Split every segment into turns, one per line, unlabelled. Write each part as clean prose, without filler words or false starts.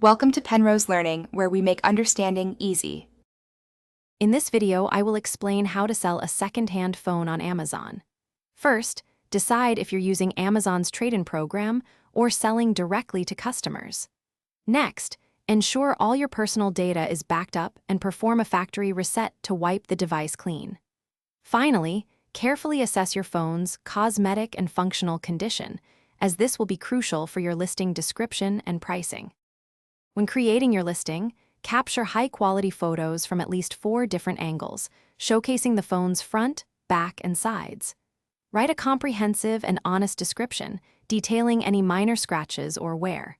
Welcome to Penrose Learning, where we make understanding easy.
In this video, I will explain how to sell a second-hand phone on Amazon. First, decide if you're using Amazon's trade-in program or selling directly to customers. Next, ensure all your personal data is backed up and perform a factory reset to wipe the device clean. Finally, carefully assess your phone's cosmetic and functional condition, as this will be crucial for your listing description and pricing. When creating your listing, capture high-quality photos from at least 4 different angles, showcasing the phone's front, back, and sides. Write a comprehensive and honest description, detailing any minor scratches or wear.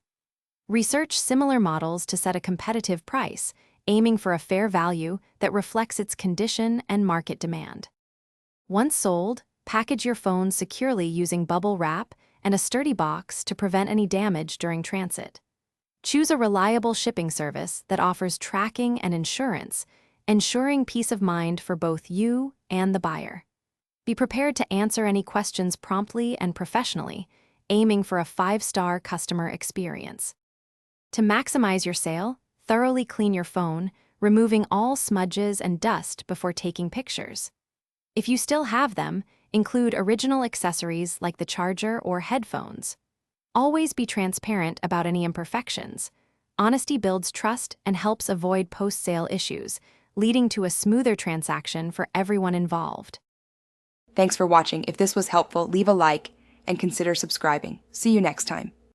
Research similar models to set a competitive price, aiming for a fair value that reflects its condition and market demand. Once sold, package your phone securely using bubble wrap and a sturdy box to prevent any damage during transit. Choose a reliable shipping service that offers tracking and insurance, ensuring peace of mind for both you and the buyer. Be prepared to answer any questions promptly and professionally, aiming for a 5-star customer experience. To maximize your sale, thoroughly clean your phone, removing all smudges and dust before taking pictures. If you still have them, include original accessories like the charger or headphones. Always be transparent about any imperfections. Honesty builds trust and helps avoid post-sale issues, leading to a smoother transaction for everyone involved.
Thanks for watching. If this was helpful, leave a like and consider subscribing. See you next time.